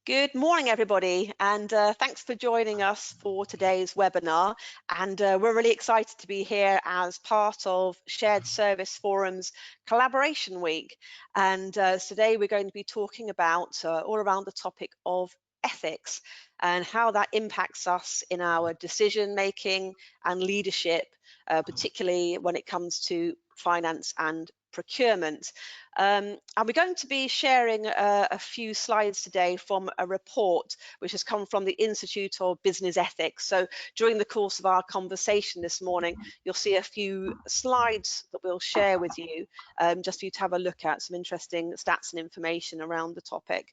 Good morning, everybody, and thanks for joining us for today's webinar. And we're really excited to be here as part of Shared Service Forum's Collaboration Week. And today we're going to be talking about all around the topic of ethics and how that impacts us in our decision making and leadership, particularly when it comes to finance and procurement. And we're going to be sharing a few slides today from a report which has come from the Institute of Business Ethics. So during the course of our conversation this morning, you'll see a few slides that we'll share with you, just for you to have a look at, some interesting stats and information around the topic.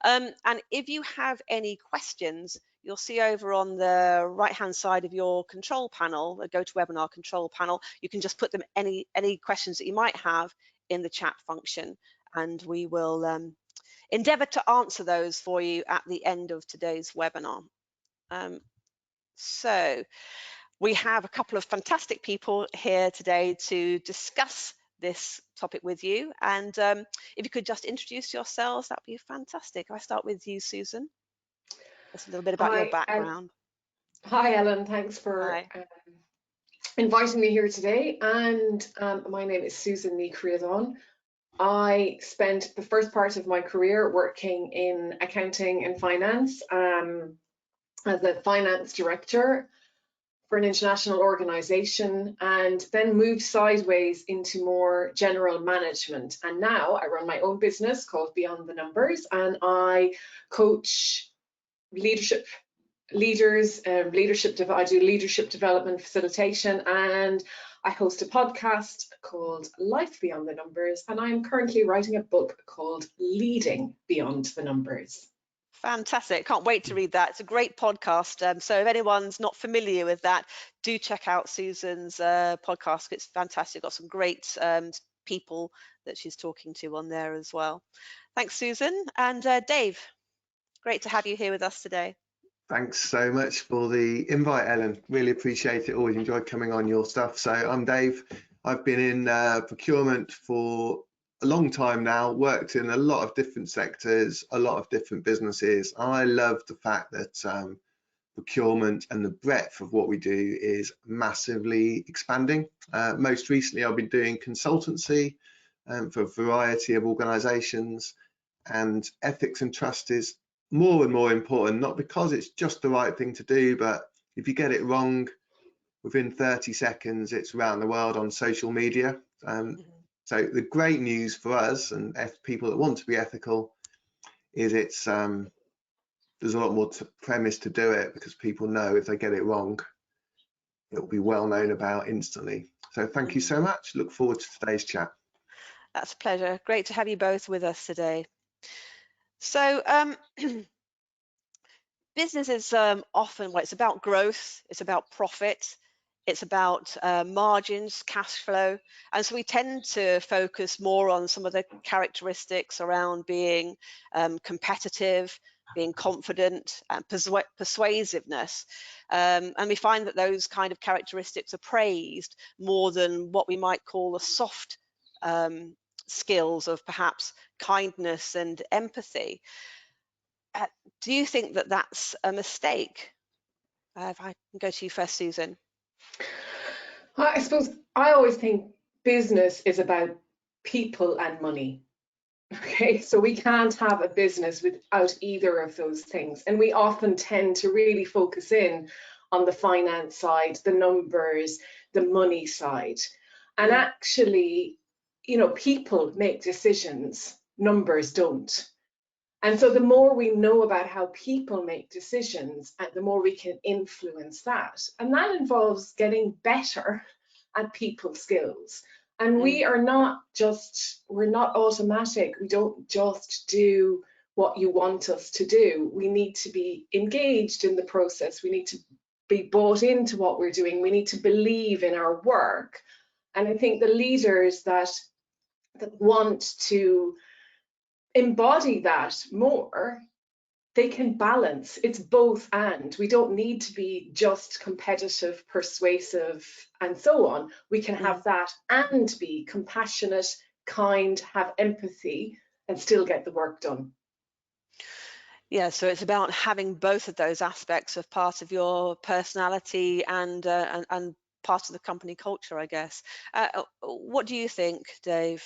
And if you have any questions, you'll see over on the right hand side of your control panel, the GoToWebinar control panel, you can just put them any questions that you might have in the chat function, and we will endeavour to answer those for you at the end of today's webinar. So we have a couple of fantastic people here today to discuss this topic with you, and if you could just introduce yourselves, that would be fantastic. I start with you, Susan. Just a little bit about your background. Hi, Ellen. Thanks for inviting me here today. And my name is Susan Ní Chríodáin. I spent the first part of my career working in accounting and finance as a finance director for an international organization, and then moved sideways into more general management. And now I run my own business called Beyond the Numbers, and I coach leaders, I do leadership development facilitation, and I host a podcast called Life Beyond the Numbers, and I'm currently writing a book called Leading Beyond the Numbers. Fantastic. Can't wait to read that. It's a great podcast. So if anyone's not familiar with that, do check out Susan's podcast. It's fantastic. Got some great people that she's talking to on there as well. Thanks, Susan. And Dave, great to have you here with us today. Thanks so much for the invite, Ellen. Really appreciate it. Always enjoyed coming on your stuff. So I'm Dave. I've been in procurement for a long time now, worked in a lot of different sectors, a lot of different businesses. I love the fact that procurement and the breadth of what we do is massively expanding. Most recently, I've been doing consultancy for a variety of organizations, and ethics and trust is more and more important, not because it's just the right thing to do, but if you get it wrong, within 30 seconds, it's around the world on social media. So the great news for us and people that want to be ethical is it's there's a lot more premise to do it, because people know if they get it wrong, it will be well known about instantly. So thank you so much. Look forward to today's chat. That's a pleasure. Great to have you both with us today. So business is often, well, it's about growth, it's about profit, it's about margins, cash flow. And so we tend to focus more on some of the characteristics around being competitive, being confident, and persuasiveness. And we find that those kind of characteristics are praised more than what we might call the soft skills of perhaps kindness and empathy. Do you think that that's a mistake? If I can go to you first, Susan. I suppose I always think business is about people and money. Okay, so we can't have a business without either of those things. And we often tend to really focus in on the finance side, the numbers, the money side. And actually, you know, people make decisions, numbers don't. And so the more we know about how people make decisions, the more we can influence that. And that involves getting better at people skills. And we are not just, we're not automatic. We don't just do what you want us to do. We need to be engaged in the process. We need to be bought into what we're doing. We need to believe in our work. And I think the leaders that want to embody that more, they can balance. It's both and. We don't need to be just competitive, persuasive, and so on. We can have that and be compassionate, kind, have empathy, and still get the work done. Yeah, so it's about having both of those aspects of part of your personality and part of the company culture, I guess. What do you think, Dave?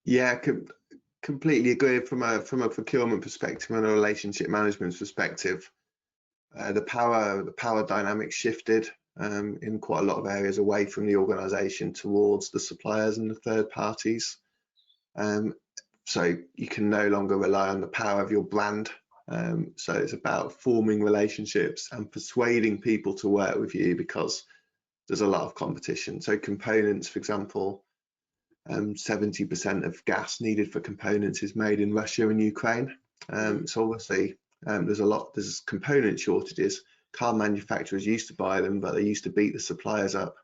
Yeah, completely agree from a procurement perspective and a relationship management perspective. The power dynamic shifted in quite a lot of areas away from the organisation towards the suppliers and the third parties. So you can no longer rely on the power of your brand. So it's about forming relationships and persuading people to work with you because there's a lot of competition. So components, for example, 70% of gas needed for components is made in Russia and Ukraine. So obviously there's component shortages. Car manufacturers used to buy them, but they used to beat the suppliers up.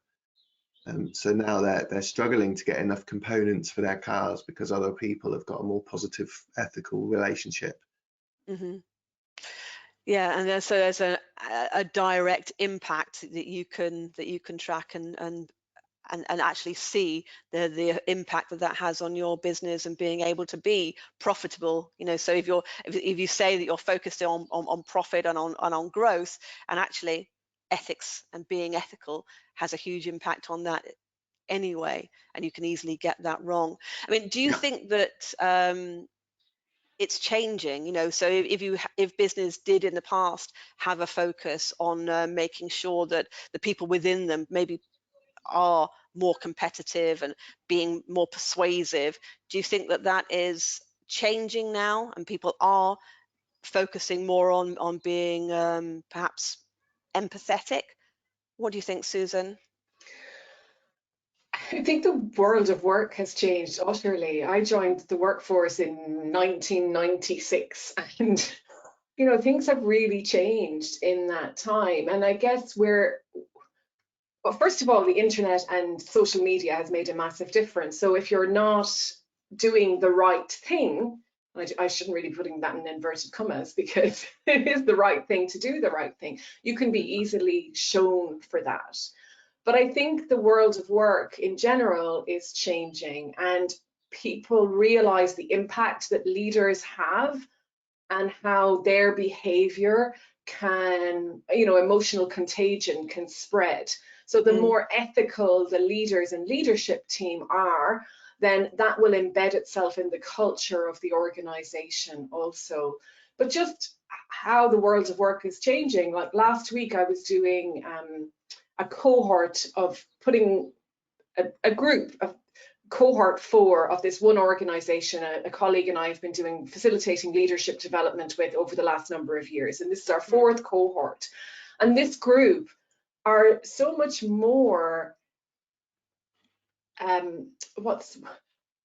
So now they're struggling to get enough components for their cars because other people have got a more positive, ethical relationship. Hmm. Yeah, and so there's a direct impact that you can track and actually see the impact that that has on your business and being able to be profitable. So if you say that you're focused on profit and on growth, and actually ethics and being ethical has a huge impact on that anyway, and you can easily get that wrong. I mean, do you Yeah. think that it's changing? So if business did in the past have a focus on making sure that the people within them maybe are more competitive and being more persuasive, do you think that that is changing now and people are focusing more on being perhaps empathetic? What do you think, Susan? I think the world of work has changed utterly. I joined the workforce in 1996 and things have really changed in that time. And I guess well, first of all, the internet and social media has made a massive difference. So if you're not doing the right thing, I shouldn't really be putting that in inverted commas because it is the right thing to do the right thing. You can be easily shown for that. But I think the world of work in general is changing and people realize the impact that leaders have and how their behavior can, emotional contagion can spread. So the Mm, more ethical the leaders and leadership team are, then that will embed itself in the culture of the organization also. But just how the world of work is changing. Like last week, I was doing a cohort of putting a group of cohort 4 of this one organization, a colleague and I have been doing facilitating leadership development with over the last number of years. And this is our 4th cohort. And this group are so much more what's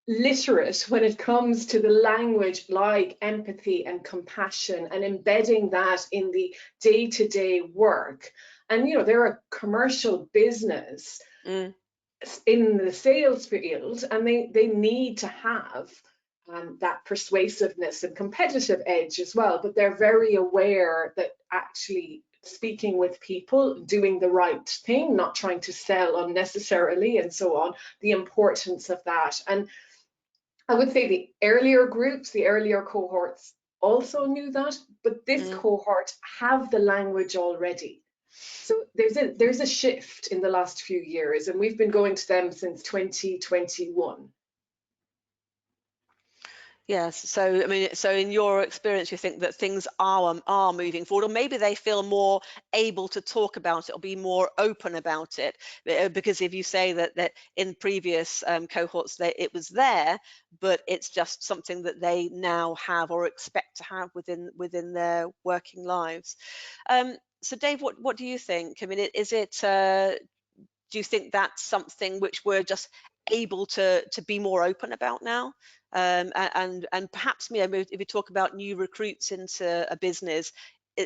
literate when it comes to the language like empathy and compassion and embedding that in the day-to-day work. And they're a commercial business mm, in the sales field, and they need to have that persuasiveness and competitive edge as well, but they're very aware that actually speaking with people, doing the right thing, not trying to sell unnecessarily and so on, the importance of that. And I would say the earlier groups, the earlier cohorts also knew that, but this mm. cohort have the language already. So there's a shift in the last few years, and we've been going to them since 2021. Yes. So, I mean, so in your experience, you think that things are moving forward, or maybe they feel more able to talk about it or be more open about it. Because if you say that in previous cohorts it was there, but it's just something that they now have or expect to have within their working lives. So, Dave, what do you think? I mean, is it? Do you think that's something which we're just able to be more open about now? And perhaps if you talk about new recruits into a business,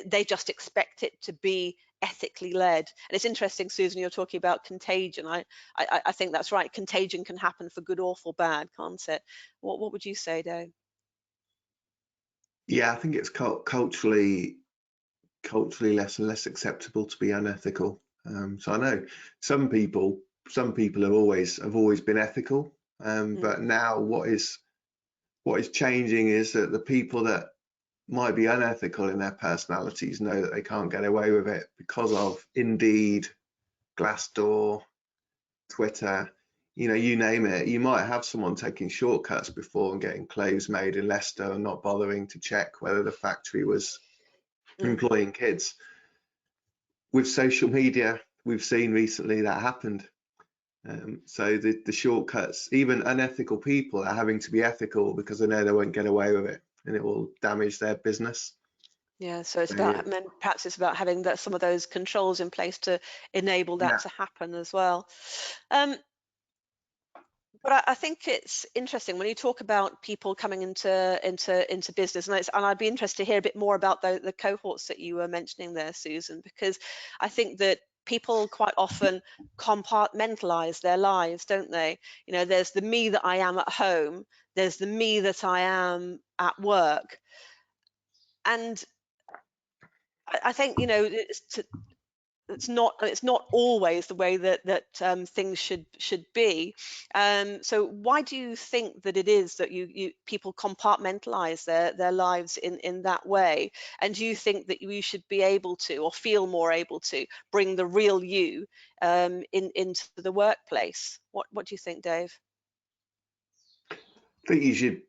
they just expect it to be ethically led. And it's interesting, Susan, you're talking about contagion. I think that's right. Contagion can happen for good or for bad, can't it? What would you say, Dave? Yeah, I think it's culturally less and less acceptable to be unethical. So I know some people have always been ethical, Mm, but now what is changing is that the people that might be unethical in their personalities know that they can't get away with it because of Indeed, Glassdoor, Twitter, you name it. You might have someone taking shortcuts before and getting clothes made in Leicester and not bothering to check whether the factory was employing kids. With social media, we've seen recently that happened. So the shortcuts, even unethical people are having to be ethical because they know they won't get away with it and it will damage their business. Yeah, so it's So, about, perhaps it's about having some of those controls in place to enable that yeah. to happen as well. But I think it's interesting when you talk about people coming into business, and I'd be interested to hear a bit more about the cohorts that you were mentioning there, Susan, because I think that people quite often compartmentalize their lives, don't they? There's the me that I am at home, there's the me that I am at work, and I think it's not always the way that things should be. So why do you think that it is that you people compartmentalize their lives in that way? And do you think that you should be able to, or feel more able to, bring the real you into the workplace? What do you think, Dave? I think you should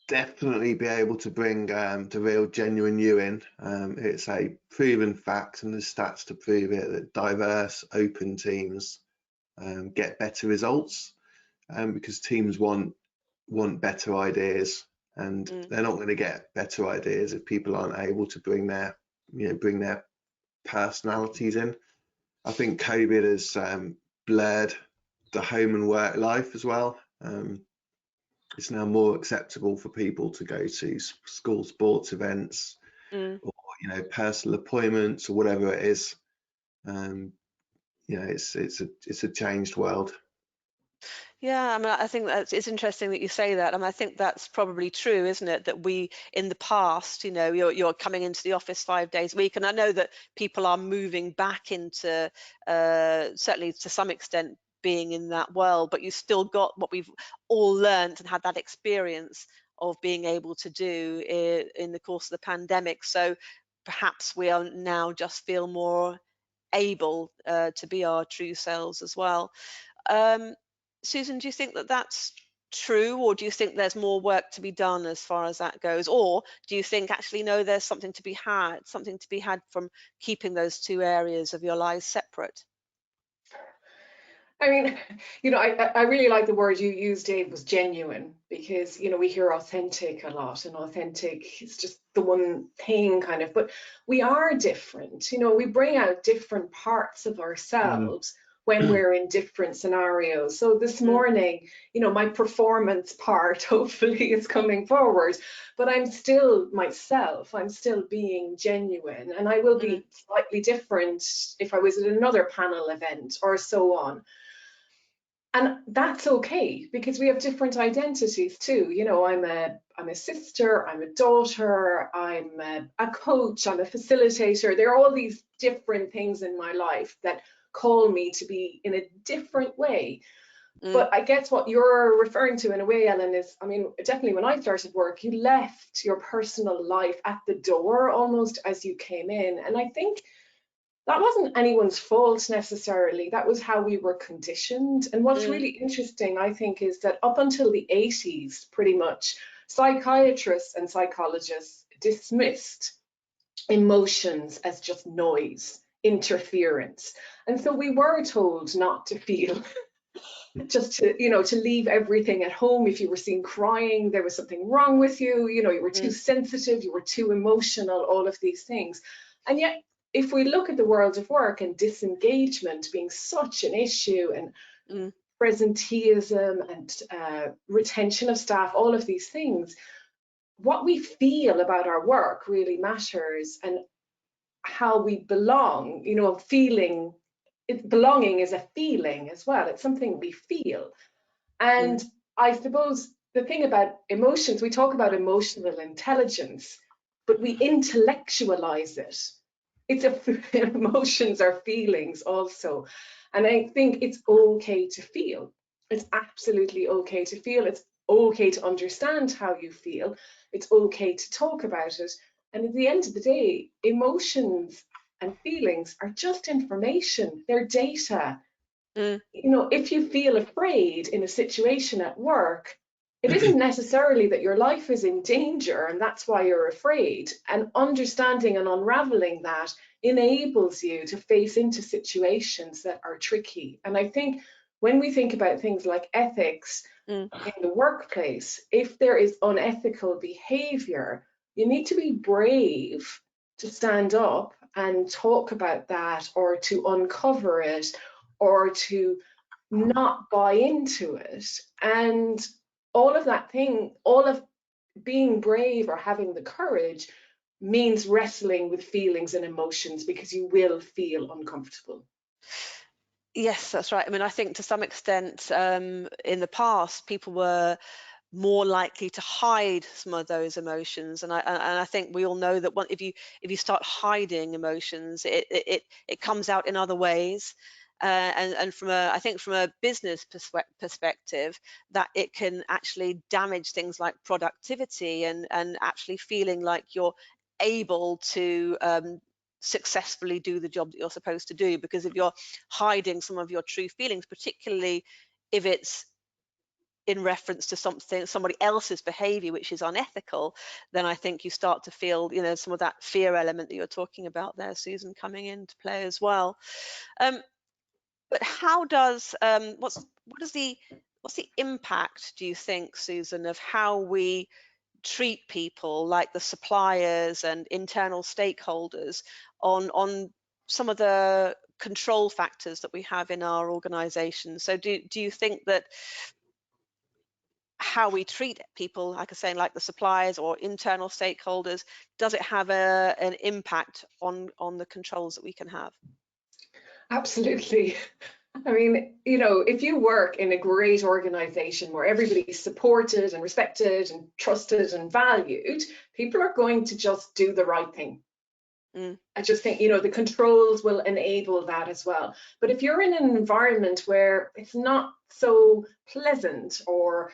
definitely be able to bring the real genuine you in. It's a proven fact, and there's stats to prove it, that diverse, open teams get better results, because teams want better ideas, and they're not going to get better ideas if people aren't able to bring their personalities in. I think COVID has blurred the home and work life as well. It's now more acceptable for people to go to school sports events or personal appointments or whatever it is. It's a changed world. Yeah, I mean, I think it's interesting that you say that. I mean, I think that's probably true, isn't it? That we, in the past, you're coming into the office 5 days a week, and I know that people are moving back into, certainly to some extent, being in that world, but you still got what we've all learned and had that experience of being able to do in the course of the pandemic. So perhaps we are now just feel more able to be our true selves as well. Um, Susan, do you think that that's true, or do you think there's more work to be done as far as that goes? Or do you think actually, no, there's something to be had from keeping those two areas of your lives separate? I mean, I really like the word you used, Dave, was genuine, because, we hear authentic a lot, and authentic is just the one thing kind of, but we are different. We bring out different parts of ourselves when we're in different scenarios. So this morning, my performance part hopefully is coming forward, but I'm still myself. I'm still being genuine, and I will be slightly different if I was at another panel event or so on. And that's okay, because we have different identities too. I'm a sister, I'm a daughter, I'm a coach, I'm a facilitator. There are all these different things in my life that call me to be in a different way. But I guess what you're referring to in a way, Ellen, is, I mean, definitely when I started work, you left your personal life at the door almost as you came in. And I think that wasn't anyone's fault necessarily. That was how we were conditioned. And what's really interesting, I think, is that up until the 80s, pretty much, psychiatrists and psychologists dismissed emotions as just noise, interference. And so we were told not to feel, just to leave everything at home. If you were seen crying, there was something wrong with you. You were too sensitive, you were too emotional, all of these things. And yet, if we look at the world of work and disengagement being such an issue, and presenteeism and retention of staff, all of these things, what we feel about our work really matters, and how we belong. Belonging is a feeling as well. It's something we feel. And I suppose the thing about emotions, we talk about emotional intelligence, but we intellectualize it. Emotions are feelings also. And I think it's okay to feel. It's absolutely okay to feel. It's okay to understand how you feel. It's okay to talk about it, And at the end of the day, emotions and feelings are just information, they're data. Mm. You know, if you feel afraid in a situation at work, it isn't necessarily that your life is in danger and that's why you're afraid. And understanding and unraveling that enables you to face into situations that are tricky. And I think when we think about things like ethics Mm. in the workplace, if there is unethical behavior, you need to be brave to stand up and talk about that, or to uncover it, or to not buy into it. And all of that thing, all of being brave or having the courage means wrestling with feelings and emotions, because you will feel uncomfortable. Yes, that's right. I mean, I think to some extent, in the past, people were more likely to hide some of those emotions, and I think we all know that if you start hiding emotions, it comes out in other ways. And from a I think from a business perspective, that it can actually damage things like productivity, and actually feeling like you're able to successfully do the job that you're supposed to do. Because if you're hiding some of your true feelings, particularly if it's in reference to somebody else's behavior which is unethical, then I think you start to feel, some of that fear element that you're talking about there, Susan, coming into play as well. But how does what's the impact, do you think, Susan, of how we treat people like the suppliers and internal stakeholders on some of the control factors that we have in our organization? So do you think that how we treat people, like I was saying, like the suppliers or internal stakeholders, does it have an impact on the controls that we can have? Absolutely. I mean, you know, if you work in a great organization where everybody's supported and respected and trusted and valued, people are going to just do the right thing. Mm. I just think, you know, the controls will enable that as well. But if you're in an environment where it's not so pleasant, or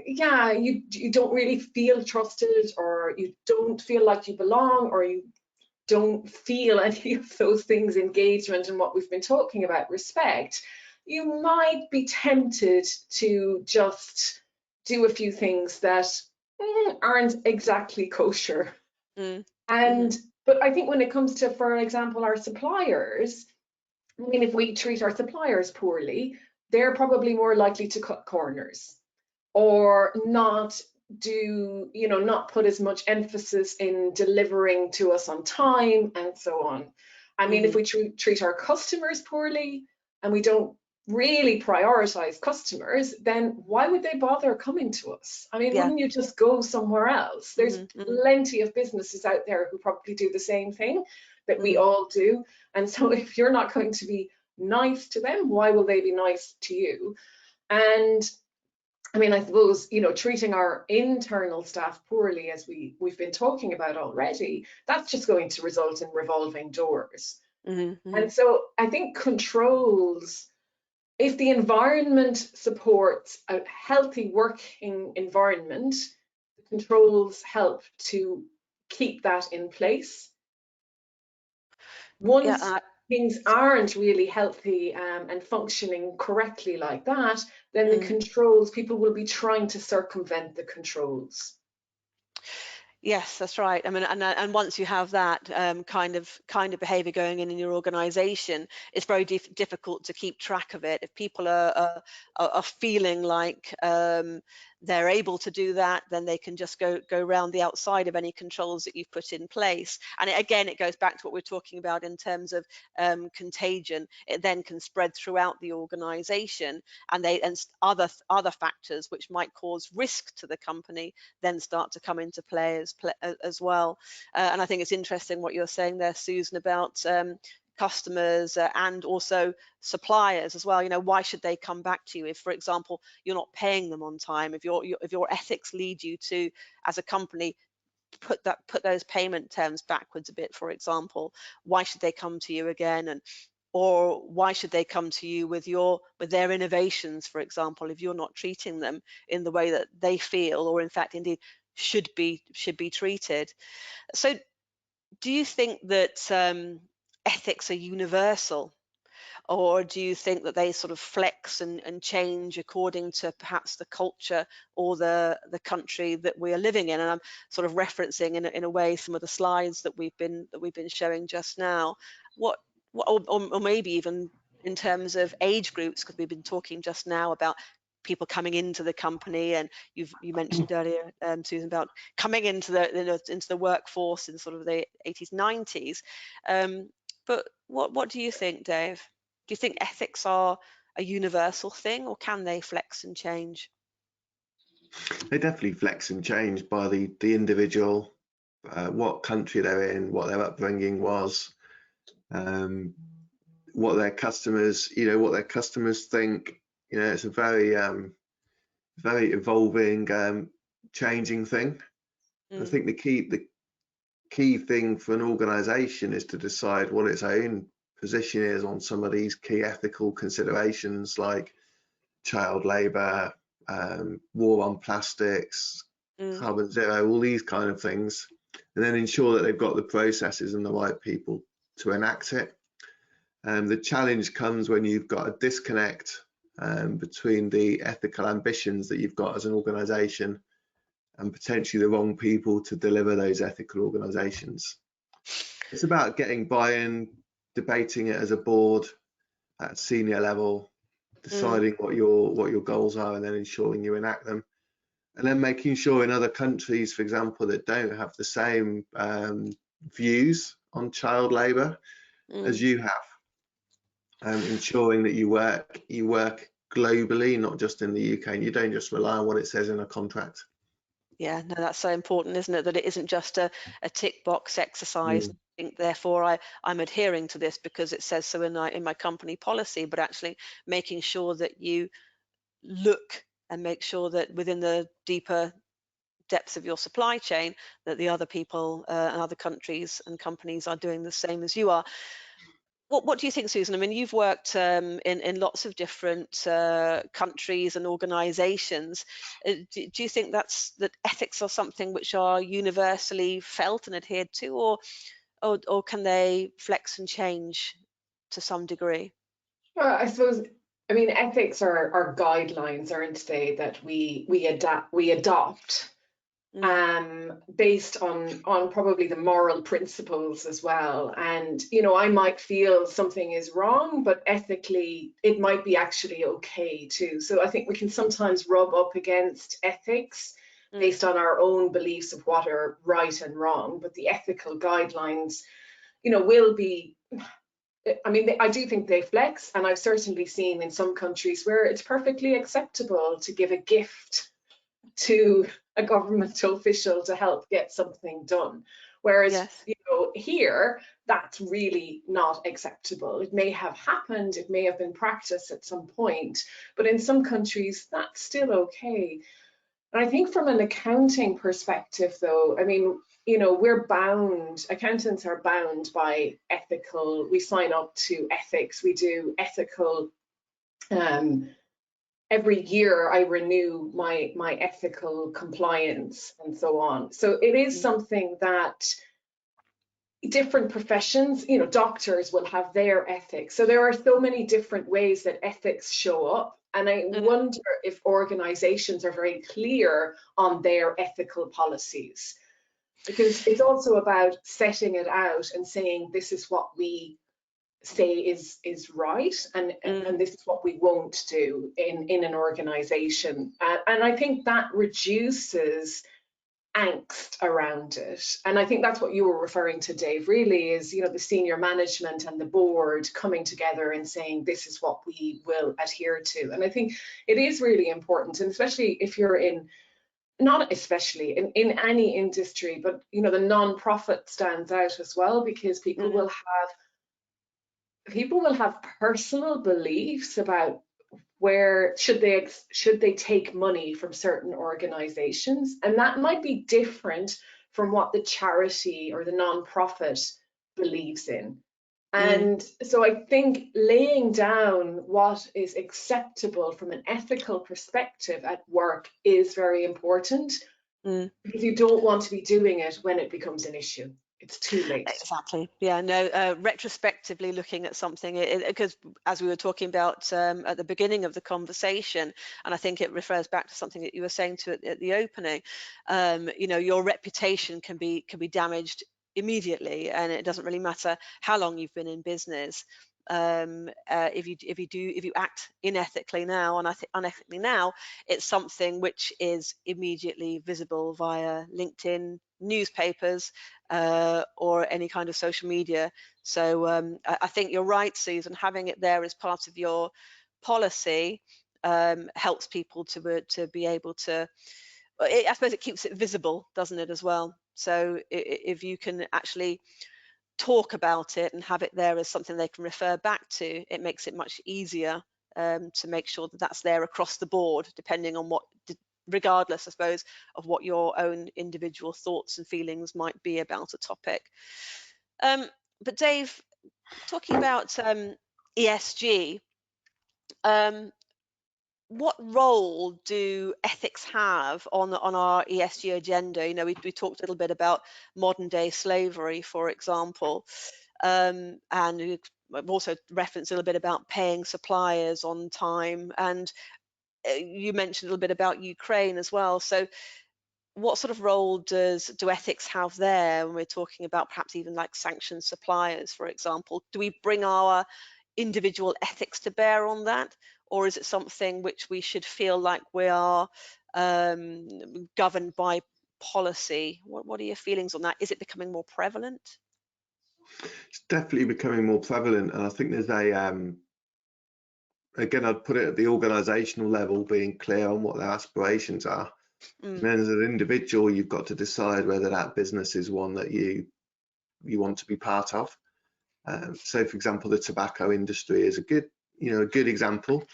yeah, you don't really feel trusted, or you don't feel like you belong, or you don't feel any of those things, engagement and what we've been talking about, respect, you might be tempted to just do a few things that aren't exactly kosher. Mm. And Mhm. but I think when it comes to, for example, our suppliers, I mean, if we treat our suppliers poorly, they're probably more likely to cut corners, or not not put as much emphasis in delivering to us on time, and so on. I mean, if Mhm. we treat our customers poorly and we don't really prioritize customers, then why would they bother coming to us? I mean, Yeah. wouldn't you just go somewhere else? There's Mhm. Mhm. plenty of businesses out there who probably do the same thing that we Mm. all do. And so if you're not going to be nice to them, why will they be nice to you? And I mean, I suppose, you know, treating our internal staff poorly, as we've been talking about already, that's just going to result in revolving doors. Mhm. And Mhm. so I think controls, if the environment supports a healthy working environment, the controls help to keep that in place. Yeah. Once things aren't really healthy and functioning correctly like that, then the Mm. controls, people will be trying to circumvent the controls. Yes, that's right. I mean, and once you have that kind of behavior going in your organization, it's very difficult to keep track of it. If people are feeling like they're able to do that, then they can just go around the outside of any controls that you've put in place. And again, it goes back to what we're talking about in terms of contagion. It then can spread throughout the organization, and other factors which might cause risk to the company then start to come into play as well. And I think it's interesting what you're saying there, Susan, about customers and also suppliers as well. Why should they come back to you if, for example, you're not paying them on time? If your ethics lead you to, as a company, put those payment terms backwards a bit, for example, why should they come to you again? Or why should they come to you with their innovations, for example, if you're not treating them in the way that they feel, or in fact indeed should be treated. So do you think that ethics are universal? Or do you think that they sort of flex and change according to perhaps the culture or the country that we are living in? And I'm sort of referencing in a way some of the slides that we've been showing just now. What or maybe even in terms of age groups, because we've been talking just now about people coming into the company, and you mentioned earlier, Susan, about coming into the workforce in sort of the 80s, 90s. But what do you think, Dave? Do you think ethics are a universal thing, or can they flex and change? They definitely flex and change by the individual, what country they're in, what their upbringing was, what their customers, what their customers think. It's a very evolving, changing thing. I think the key thing for an organization is to decide what its own position is on some of these key ethical considerations, like child labor, war on plastics, carbon zero, all these kind of things, and then ensure that they've got the processes and the right people to enact it. The challenge comes when you've got a disconnect between the ethical ambitions that you've got as an organization and potentially the wrong people to deliver those ethical organizations. It's about getting buy-in, debating it as a board at senior level, deciding what your goals are, and then ensuring you enact them. And then making sure in other countries, for example, that don't have the same views on child labour as you have, ensuring that you work globally, not just in the UK, and you don't just rely on what it says in a contract. Yeah, no, that's so important, isn't it? That it isn't just a tick box exercise. I think, therefore, I'm adhering to this because it says so in my company policy, but actually making sure that you look and make sure that within the deeper depths of your supply chain, that the other people and other countries and companies are doing the same as you are. What do you think, Susan? I mean, you've worked in lots of different countries and organisations. Do you think that ethics are something which are universally felt and adhered to, or can they flex and change to some degree? Well, I suppose, I mean, ethics are guidelines, aren't they, that we adopt based on probably the moral principles as well. And I might feel something is wrong, but ethically it might be actually okay too. So I think we can sometimes rub up against ethics based on our own beliefs of what are right and wrong, but the ethical guidelines will be, I mean, I do think they flex, and I've certainly seen in some countries where it's perfectly acceptable to give a gift to a governmental official to help get something done. Whereas, Yes. Here, that's really not acceptable. It may have happened, it may have been practiced at some point, but in some countries, that's still okay. And I think from an accounting perspective, though, I mean, we're bound, accountants are bound by ethical, we sign up to ethics, we do ethical, every year I renew my ethical compliance and so on. So it is something that different professions, doctors will have their ethics. So there are so many different ways that ethics show up. And I wonder if organizations are very clear on their ethical policies, because it's also about setting it out and saying, this is what we say is right, and this is what we won't do in an organization. And I think that reduces angst around it. And I think that's what you were referring to, Dave, really is, the senior management and the board coming together and saying, this is what we will adhere to. And I think it is really important, and especially if you're in, not especially in any industry, but, the non-profit stands out as well, because people will have personal beliefs about where should they take money from certain organizations, and that might be different from what the charity or the non-profit believes in. And so I think laying down what is acceptable from an ethical perspective at work is very important. Mm. because you don't want to be doing it when it becomes an issue. It's too late. Exactly. Yeah. No. Retrospectively looking at something, because as we were talking about at the beginning of the conversation, and I think it refers back to something that you were saying at the opening. You know, your reputation can be damaged immediately, and it doesn't really matter how long you've been in business. If you act unethically now, and I think unethically now, it's something which is immediately visible via LinkedIn, newspapers, or any kind of social media. So I think you're right, Susan. Having it there as part of your policy helps people to be able to. I suppose it keeps it visible, doesn't it, as well? So if you can actually talk about it and have it there as something they can refer back to, it makes it much easier to make sure that that's there across the board, depending on regardless, I suppose, of what your own individual thoughts and feelings might be about a topic. But Dave, talking about ESG, what role do ethics have on our ESG agenda? You know, we talked a little bit about modern day slavery, for example, and we've also referenced a little bit about paying suppliers on time, and you mentioned a little bit about Ukraine as well. So what sort of role do ethics have there when we're talking about perhaps even like sanctioned suppliers, for example? Do we bring our individual ethics to bear on that, or is it something which we should feel like we are governed by policy? What are your feelings on that? Is it becoming more prevalent? It's definitely becoming more prevalent, and I think there's again, I'd put it at the organizational level, being clear on what their aspirations are. And Mm, then as an individual, you've got to decide whether that business is one that you want to be part of. So, for example, the tobacco industry is a good example.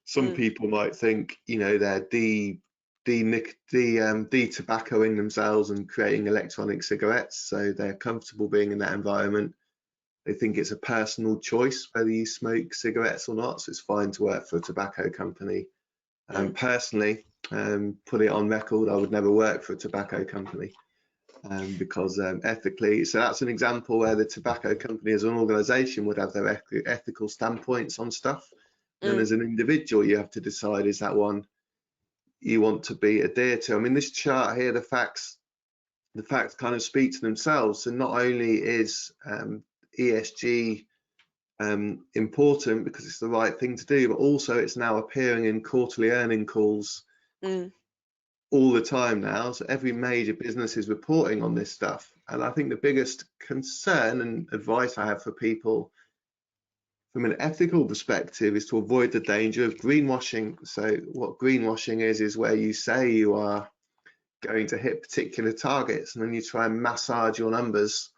Some mm, people might think, they're de-tobaccoing themselves and creating electronic cigarettes, so they're comfortable being in that environment. They think it's a personal choice whether you smoke cigarettes or not, so it's fine to work for a tobacco company. mm, Personally, put it on record, I would never work for a tobacco company. Because ethically, so that's an example where the tobacco company as an organization would have their ethical standpoints on stuff. And then mm, as an individual, you have to decide, is that one you want to be adhered to? I mean, this chart here, the facts kind of speak to themselves. So not only is ESG important because it's the right thing to do, but also it's now appearing in quarterly earning calls mm, all the time now. So every major business is reporting on this stuff. And I think the biggest concern and advice I have for people from an ethical perspective is to avoid the danger of greenwashing. So what greenwashing is where you say you are going to hit particular targets and then you try and massage your numbers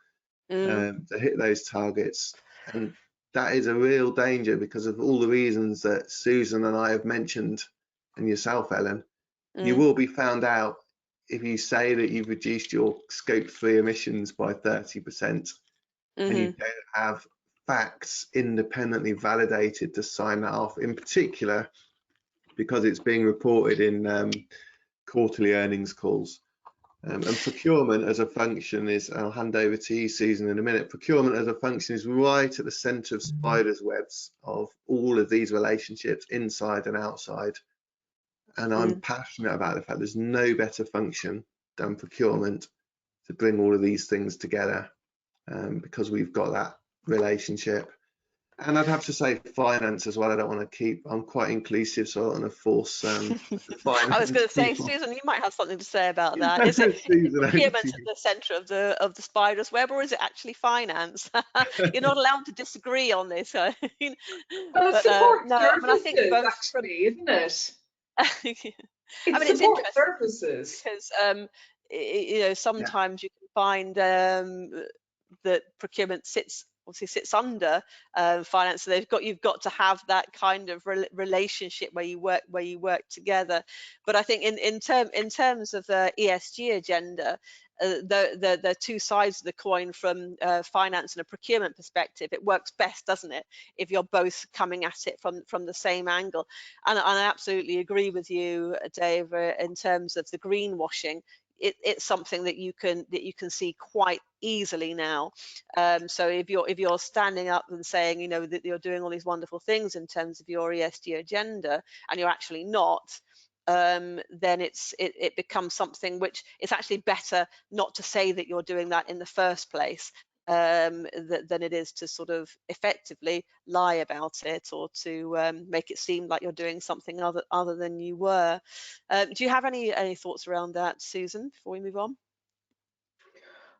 mm, to hit those targets. And that is a real danger because of all the reasons that Susan and I have mentioned, and yourself, Ellen. You mm, will be found out if you say that you've reduced your scope 3 emissions by 30% and you mm, don't have facts independently validated to sign that off, in particular because it's being reported in quarterly earnings calls. And procurement as a function is, I'll hand over to you, Susan, in a minute. Procurement as a function is right at the center of spiders' webs of all of these relationships inside and outside. And I'm mm. passionate about the fact there's no better function than procurement to bring all of these things together, because we've got that relationship. And I'd have to say finance as well. I don't want to I'm quite inclusive, so I don't want to force I was finance going to say, people. Susan, you might have something to say about that. Is Susan, over procurement to at the centre of the spider's web, or is it actually finance? You're not allowed to disagree on this. Well, it's But support no, I mean, I think services, both from. actually, isn't it? I It's mean, it's support interesting services. because you know, Yeah. sometimes you can find that procurement obviously sits under finance. So you've got to have that kind of relationship where you work together. But I think in terms of the ESG agenda, the two sides of the coin from finance and a procurement perspective, it works best, doesn't it, if you're both coming at it from the same angle. And I absolutely agree with you, Dave, in terms of the greenwashing. it's something that you can see quite easily now. So if you're standing up and saying, you know, that you're doing all these wonderful things in terms of your ESG agenda, and you're actually not, then it becomes something which it's actually better not to say that you're doing that in the first place, than it is to sort of effectively lie about it, or to make it seem like you're doing something other than you were. Do you have any thoughts around that, Susan, before we move on?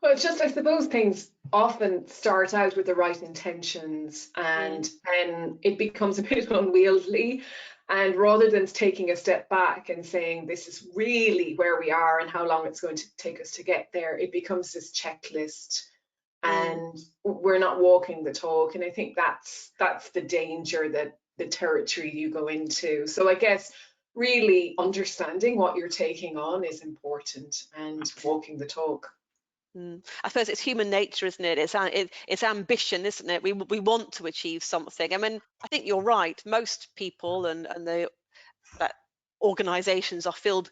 Well, it's just, I suppose things often start out with the right intentions, Mm, and then it becomes a bit unwieldy. And rather than taking a step back and saying, this is really where we are and how long it's going to take us to get there, it becomes this checklist, mm, and we're not walking the talk. And I think that's the danger, that the territory you go into. So I guess really understanding what you're taking on is important, and walking the talk. I suppose it's human nature, isn't it? It's ambition, isn't it? We want to achieve something. I mean, I think you're right. Most people and the that organizations are filled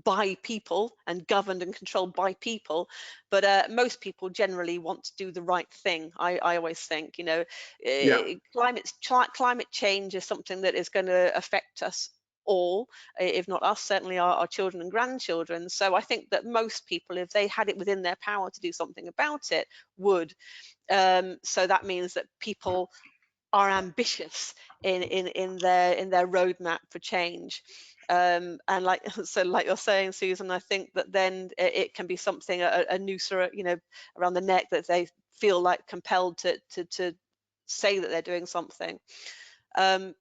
by people and governed and controlled by people, but most people generally want to do the right thing. I always think, you know, Yeah, climate change is something that is going to affect us all, if not us, certainly our children and grandchildren. So I think that most people, if they had it within their power to do something about it, would. So that means that people are ambitious in their roadmap for change. And like so, like you're saying, Susan, I think that then it can be something, a noose, or you know, around the neck, that they feel like compelled to say that they're doing something. Um,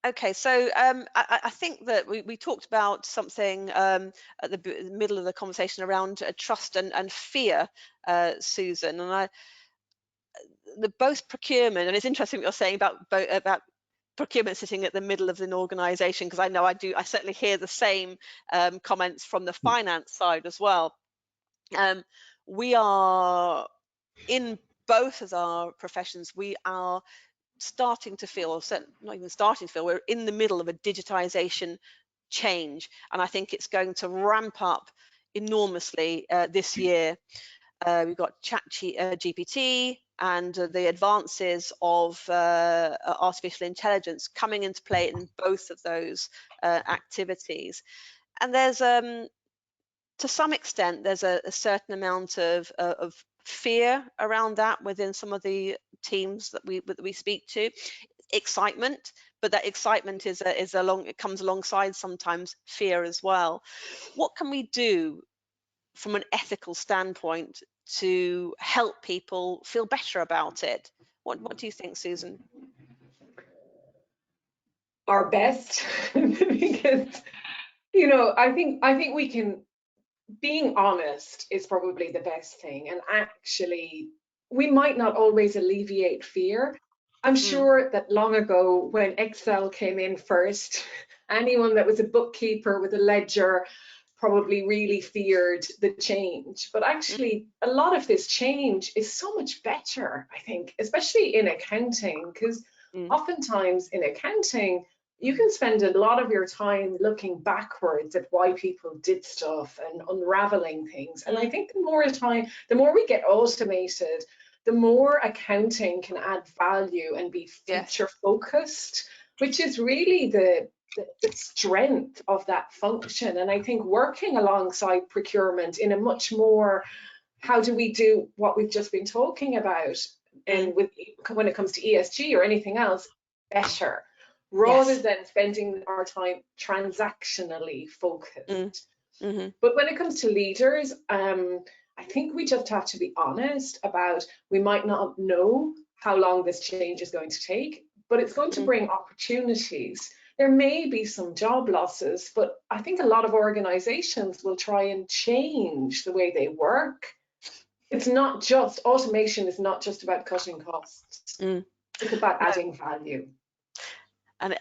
okay, so I think that we talked about something at the middle of the conversation around trust and fear, Susan, and both procurement, and it's interesting what you're saying about procurement sitting at the middle of an organization, because I know I certainly hear the same comments from the finance side as well. um, we are, in both of our professions, we are starting to feel, or not even starting to feel, we're in the middle of a digitization change, and I think it's going to ramp up enormously this year. We've got GPT and the advances of artificial intelligence coming into play in both of those activities. And there's, to some extent, there's a certain amount of fear around that within some of the teams that we speak to. Excitement, but that excitement it comes alongside sometimes fear as well. What can we do from an ethical standpoint to help people feel better about it? What do you think, Susan? Our best, because I think we can, being honest is probably the best thing. And actually, we might not always alleviate fear. I'm Mm, sure that long ago, when Excel came in first, anyone that was a bookkeeper with a ledger probably really feared the change. But mm, actually, a lot of this change is so much better, I think, especially in accounting, because mm, oftentimes in accounting, you can spend a lot of your time looking backwards at why people did stuff and unraveling things. And I mm. think the more we get automated, the more accounting can add value and be Yes. future focused, which is really the strength of that function. And I think working alongside procurement in a much more, how do we do what we've just been talking about, Mm, and when it comes to ESG or anything else, better, rather yes. than spending our time transactionally Mm, focused. mhm, But when it comes to leaders, I think we just have to be honest about, we might not know how long this change is going to take, but it's going to mm, bring opportunities. There may be some job losses, but I think a lot of organizations will try and change the way they work. It's not just, automation is not just about cutting costs. mm. It's about No, adding value. and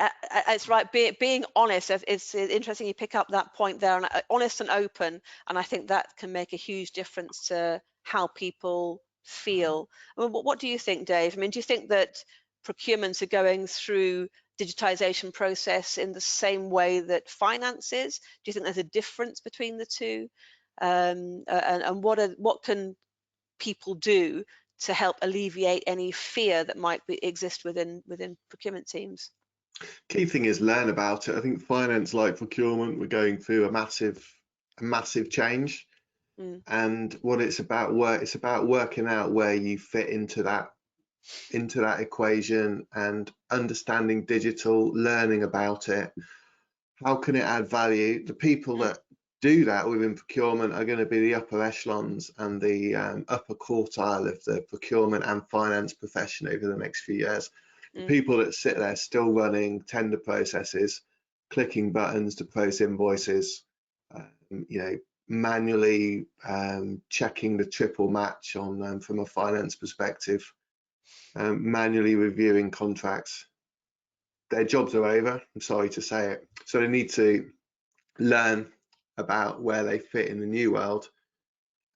it's right. Being honest, it's interesting you pick up that point there, and honest and open. And I think that can make a huge difference to how people feel. I mean, what do you think, Dave? I mean, do you think that procurements are going through digitization process in the same way that finance is? Do you think there's a difference between the two? And what can people do to help alleviate any fear that might exist within procurement teams? Key thing is learn about it. I think finance, like procurement, we're going through a massive change. Mm. And what it's about working out where you fit into that equation and understanding digital, learning about it. How can it add value? The people that do that within procurement are going to be the upper echelons and the upper quartile of the procurement and finance profession over the next few years. The people that sit there still running tender processes, clicking buttons to post invoices, manually checking the triple match on from a finance perspective, manually reviewing contracts. Their jobs are over, I'm sorry to say it. So they need to learn about where they fit in the new world,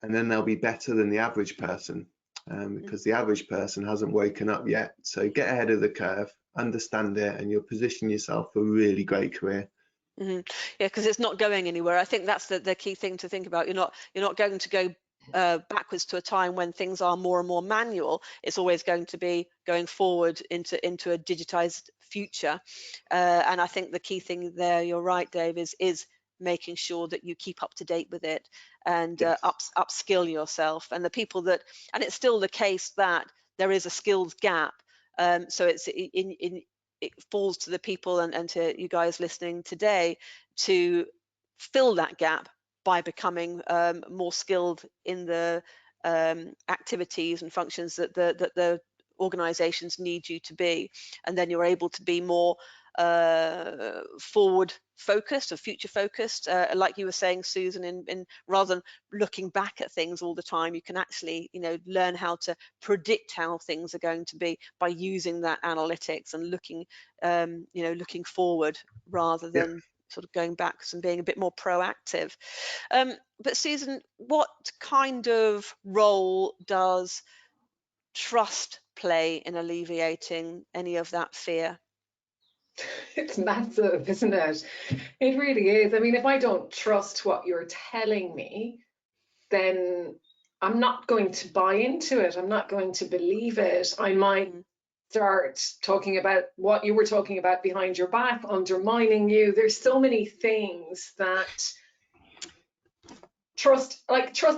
and then they'll be better than the average person, because the average person hasn't woken up yet. So get ahead of the curve, understand it, and you'll position yourself for a really great career. Yeah, because it's not going anywhere. I think that's the key thing to think about. You're not going to go backwards to a time when things are more and more manual. It's always going to be going forward into a digitized future. And I think the key thing there, you're right, Dave, is making sure that you keep up to date with it and Yes. upskill yourself. And the people that, and it's still the case that there is a skills gap. So it's it falls to the people and to you guys listening today to fill that gap by becoming more skilled in the activities and functions that the organizations need you to be, and then you're able to be more forward focused or future focused, like you were saying, Susan, in rather than looking back at things all the time, you can actually learn how to predict how things are going to be by using that analytics and looking looking forward rather than sort of going backwards and being a bit more proactive. But Susan, what kind of role does trust play in alleviating any of that fear? It's massive, isn't it? It really is. I mean, if I don't trust what you're telling me, then I'm not going to buy into it. I'm not going to believe it. I might start talking about what you were talking about behind your back, undermining you. There's so many things that trust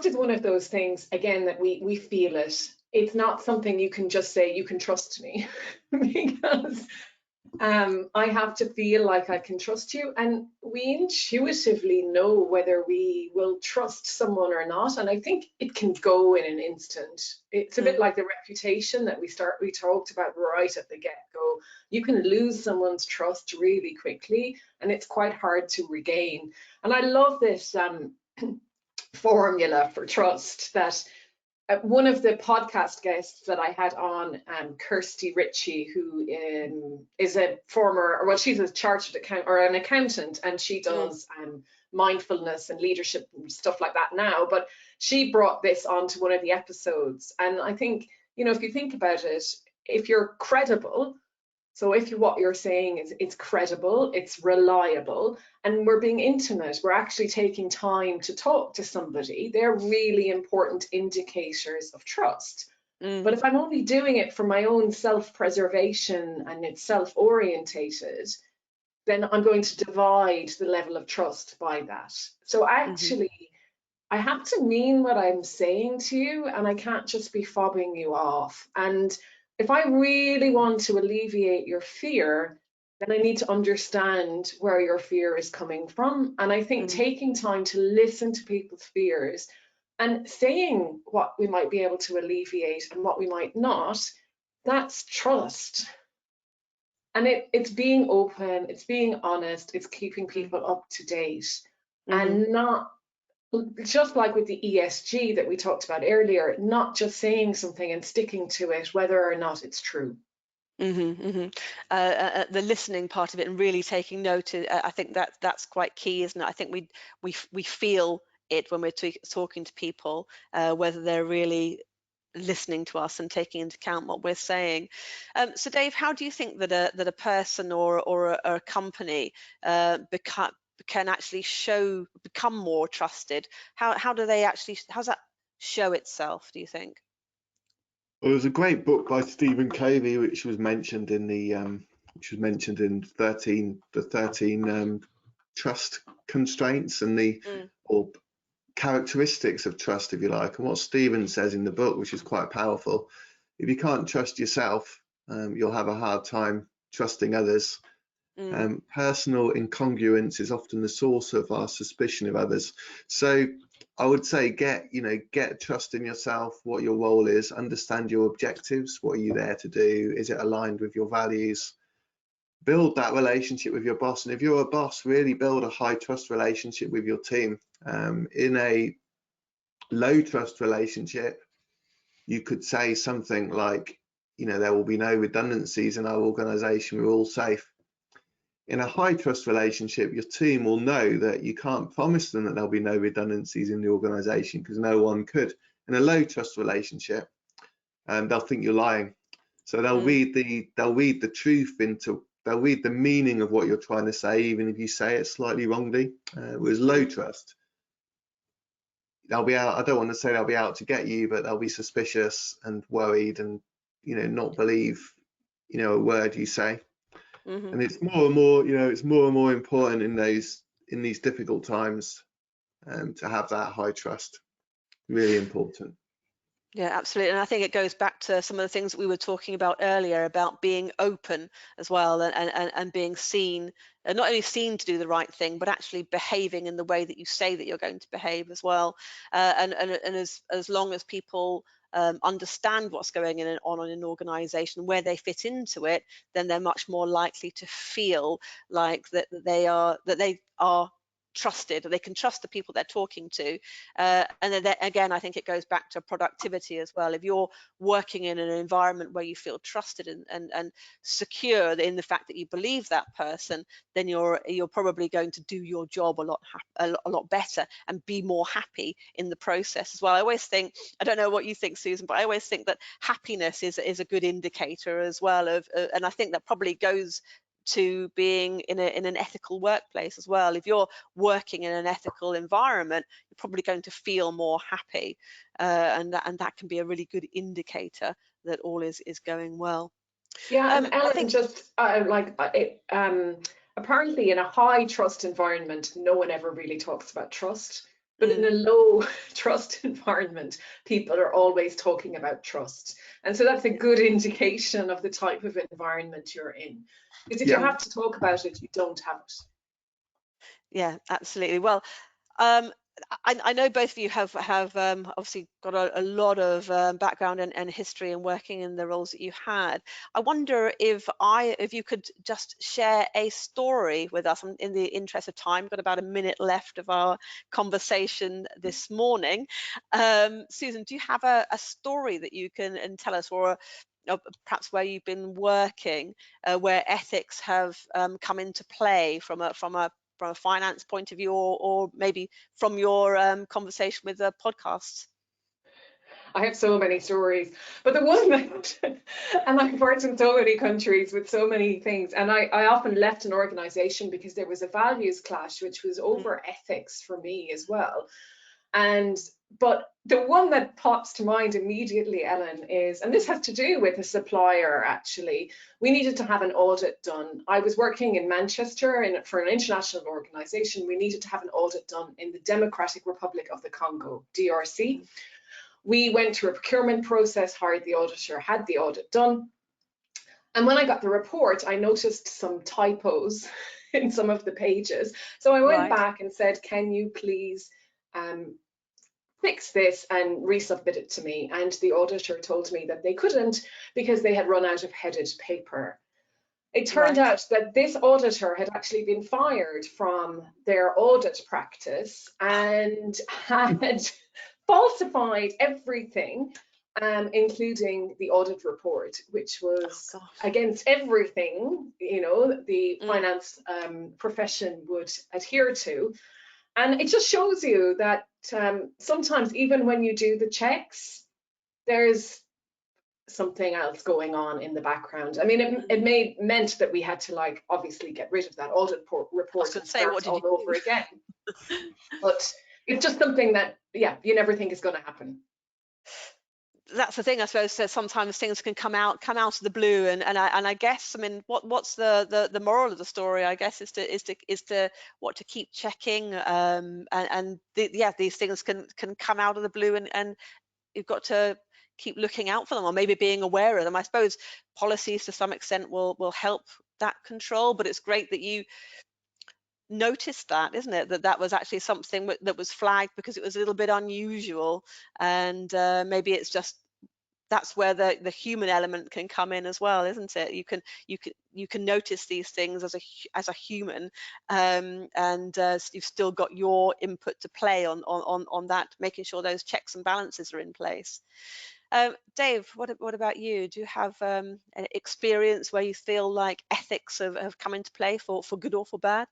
is one of those things, again, that we feel it. It's not something you can just say, you can trust me, because I have to feel like I can trust you, and we intuitively know whether we will trust someone or not. And I think it can go in an instant. It's a bit like the reputation that we talked about right at the get-go. You can lose someone's trust really quickly, and it's quite hard to regain. And I love this formula for trust that one of the podcast guests that I had on, Kirsty Ritchie, who is a former, well, she's a chartered accountant or an accountant, and she does mindfulness and leadership and stuff like that now. But she brought this onto one of the episodes, and I think, if you think about it, if you're credible, so if what you're saying is it's credible, it's reliable, and we're being intimate, we're actually taking time to talk to somebody, they're really important indicators of trust. But if I'm only doing it for my own self-preservation and it's self-orientated, then I'm going to divide the level of trust by that. So actually, I have to mean what I'm saying to you, and I can't just be fobbing you off. And if I really want to alleviate your fear, then I need to understand where your fear is coming from. And I think taking time to listen to people's fears and saying what we might be able to alleviate and what we might not, that's trust. And it's being open, it's being honest, it's keeping people up to date, and not, just like with the ESG that we talked about earlier, not just saying something and sticking to it, whether or not it's true. The listening part of it and really taking note, I think that's quite key, isn't it? I think we feel it when we're talking to people, whether they're really listening to us and taking into account what we're saying. So Dave, how do you think that a person or a company can actually become more trusted? How do they actually, how's that show itself, do you think? Well, there's a great book by Stephen Covey which was mentioned in the 13 trust constraints and or characteristics of trust, if you like. And what Stephen says in the book, which is quite powerful, if you can't trust yourself, you'll have a hard time trusting others. Personal incongruence is often the source of our suspicion of others. So I would say get trust in yourself, what your role is, understand your objectives, what are you there to do, is it aligned with your values, build that relationship with your boss. And if you're a boss, really build a high trust relationship with your team. In a low trust relationship, you could say something like, there will be no redundancies in our organization, we're all safe. In a high trust relationship, your team will know that you can't promise them that there'll be no redundancies in the organization because no one could. In a low trust relationship, they'll think you're lying. So they'll read the truth they'll read the meaning of what you're trying to say, even if you say it slightly wrongly. Whereas low trust, they'll be out, I don't want to say they'll be out to get you, but they'll be suspicious and worried and, not believe, a word you say. And it's more and more important in these difficult times to have that high trust. Really important. Yeah, absolutely. And I think it goes back to some of the things that we were talking about earlier about being open as well, and being seen, and not only seen to do the right thing, but actually behaving in the way that you say that you're going to behave as well. And as long as people understand what's going on in an organization, where they fit into it, then they're much more likely to feel like that they are trusted, they can trust the people they're talking to. And then again, I think it goes back to productivity as well. If you're working in an environment where you feel trusted and secure in the fact that you believe that person, then you're probably going to do your job a lot better and be more happy in the process as well. I always think, I don't know what you think, Susan, but I always think that happiness is a good indicator as well and I think that probably goes to being in an ethical workplace as well. If you're working in an ethical environment, you're probably going to feel more happy, and that can be a really good indicator that all is going well. Yeah, and I Ellen, think, just apparently in a high trust environment, no one ever really talks about trust. But in a low trust environment, people are always talking about trust. And so that's a good indication of the type of environment you're in. Because if you have to talk about it, you don't have it. Yeah, absolutely. Well, um, I know both of you have obviously got a lot of background and history in working in the roles that you had. I wonder if you could just share a story with us in the interest of time. We've got about a minute left of our conversation this morning. Susan, do you have a story that you can tell us, or perhaps where you've been working, where ethics have come into play from a finance point of view, or maybe from your conversation with the podcasts? I have so many stories, but the one that, and I've worked in so many countries with so many things, and I often left an organization because there was a values clash, which was over ethics for me as well. But the one that pops to mind immediately, Ellen, is, and this has to do with a supplier actually, we needed to have an audit done. I was working in Manchester for an international organization. We needed to have an audit done in the Democratic Republic of the Congo, DRC. We went through a procurement process, hired the auditor, had the audit done. And when I got the report, I noticed some typos in some of the pages. So I went back and said, can you please fix this and resubmit it to me? And the auditor told me that they couldn't because they had run out of headed paper. It turned out that this auditor had actually been fired from their audit practice and had falsified everything, including the audit report, which was against everything, the finance profession would adhere to. And it just shows you that sometimes even when you do the checks, there's something else going on in the background. I mean, it meant that we had to, like, obviously get rid of that audit report and start all over again. But it's just something that, yeah, you never think is going to happen. That's the thing, I suppose, that sometimes things can come out of the blue, and I guess, I mean, what's the moral of the story, I guess, is to keep checking, and these things can come out of the blue, and you've got to keep looking out for them, or maybe being aware of them. I suppose policies to some extent will help that control, but it's great that you noticed that, isn't it, that was actually something that was flagged because it was a little bit unusual, and maybe it's just that's where the human element can come in as well, isn't it? You can notice these things as a human, and you've still got your input to play on that, making sure those checks and balances are in place. Dave, what about you? Do you have an experience where you feel like ethics have come into play for good or for bad?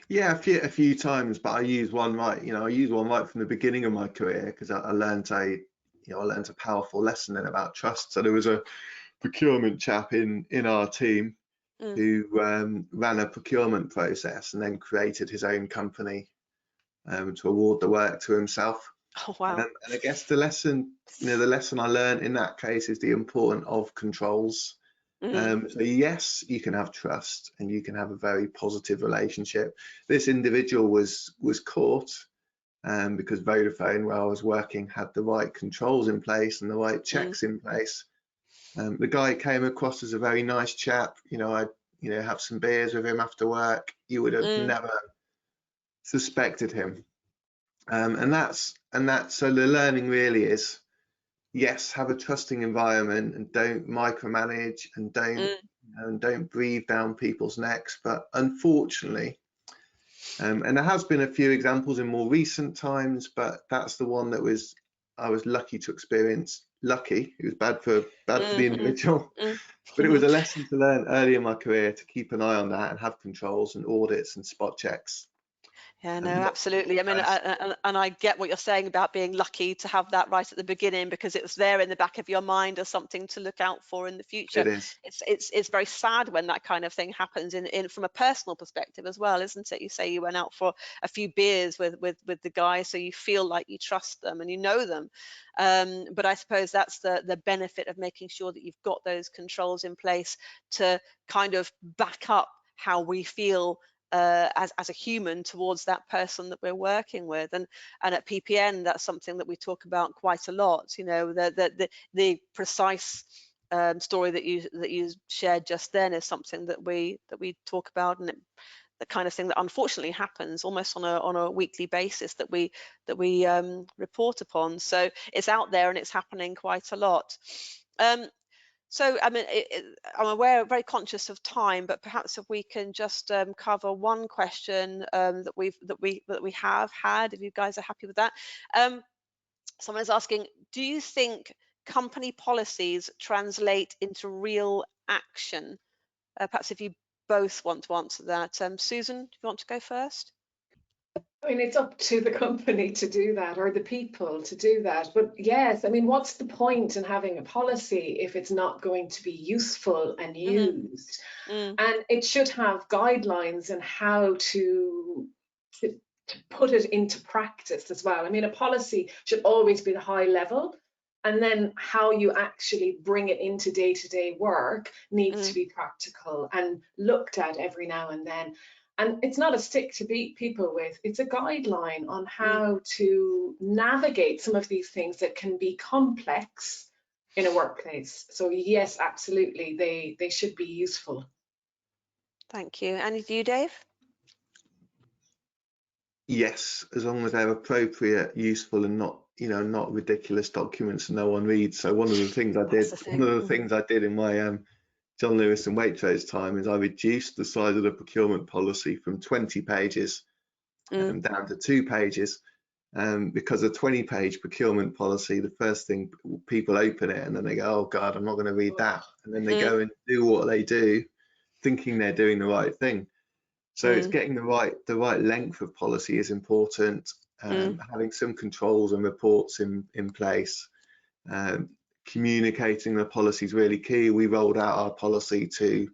Yeah, a few times, but I use one right. I used one right from the beginning of my career, because I learned I learned a powerful lesson then about trust. So there was a procurement chap in our team who ran a procurement process and then created his own company to award the work to himself. Oh, wow. And I guess the lesson I learned in that case is the importance of controls. So yes, you can have trust and you can have a very positive relationship. This individual was caught because Vodafone, where I was working, had the right controls in place and the right checks in place. The guy came across as a very nice chap. I'd have some beers with him after work. You would have never suspected him. And that's so the learning really is, yes, have a trusting environment and don't micromanage and don't breathe down people's necks. But unfortunately, and there has been a few examples in more recent times, but that's the one that I was lucky to experience. Lucky, it was bad for the individual, but it was a lesson to learn early in my career to keep an eye on that and have controls and audits and spot checks. Yeah, no, absolutely. I mean, and I get what you're saying about being lucky to have that right at the beginning, because it was there in the back of your mind as something to look out for in the future. It is. It's very sad when that kind of thing happens in from a personal perspective as well, isn't it? You say you went out for a few beers with the guy, so you feel like you trust them and you know them. But I suppose that's the benefit of making sure that you've got those controls in place to kind of back up how we feel as a human towards that person that we're working with, and at PPN that's something that we talk about quite a lot. The precise story that you shared just then is something that we talk about, and the kind of thing that unfortunately happens almost on a weekly basis that we report upon. So it's out there and it's happening quite a lot. So, I mean, I'm aware, very conscious of time, but perhaps if we can just cover one question that we have had, if you guys are happy with that. Someone is asking, do you think company policies translate into real action? Perhaps if you both want to answer that. Susan, do you want to go first? I mean, it's up to the company to do that, or the people to do that. But yes, I mean, what's the point in having a policy if it's not going to be useful and used? And it should have guidelines on how to put it into practice as well. I mean, a policy should always be the high level, and then how you actually bring it into day-to-day work needs to be practical and looked at every now and then. And it's not a stick to beat people with, it's a guideline on how to navigate some of these things that can be complex in a workplace. So yes, absolutely, they should be useful. Thank you. And you, Dave? Yes, as long as they're appropriate, useful, and not ridiculous documents that no one reads. So one of the things I did in my John Lewis and Waitrose time is I reduced the size of the procurement policy from 20 pages down to 2 pages, because a 20-page procurement policy, the first thing, people open it and then they go, oh God, I'm not going to read that, and then they go and do what they do thinking they're doing the right thing. So it's getting the right length of policy is important, having some controls and reports in place, Communicating the policy is really key. We rolled out our policy to,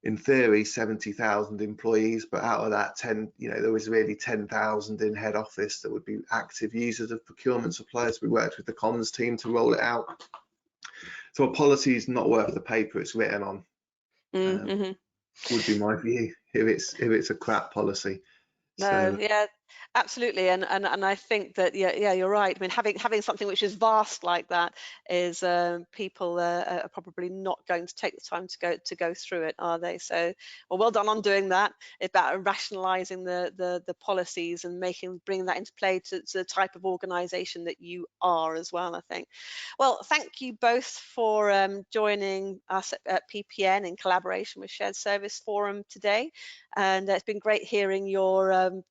in theory, 70,000 employees, but out of that, there was really 10,000 in head office that would be active users of procurement suppliers. We worked with the comms team to roll it out. So a policy is not worth the paper it's written on. Would be my view if it's a crap policy. No, yeah, absolutely, and I think that yeah, you're right. I mean, having something which is vast like that is people are probably not going to take the time to go through it, are they? So, well done on doing that. It's about rationalising the policies and bringing that into play to the type of organisation that you are as well, I think. Well, thank you both for joining us at PPN in collaboration with Shared Service Forum today. And it's been great hearing your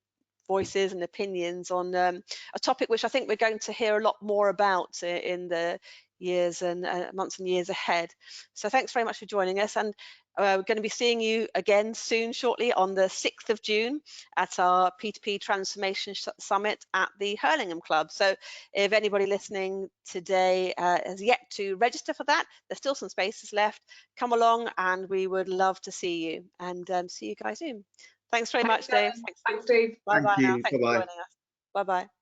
voices and opinions on a topic which I think we're going to hear a lot more about in the years and months and years ahead. So thanks very much for joining us, and we're going to be seeing you again soon, shortly, on the 6th of June at our P2P Transformation Summit at the Hurlingham Club. So if anybody listening today has yet to register for that, there's still some spaces left. Come along and we would love to see you, and see you guys soon. Thanks very much, Dave. Thanks, Dave. Bye-bye now. Thank you. Thanks for Bye-bye. joining us. Bye-bye.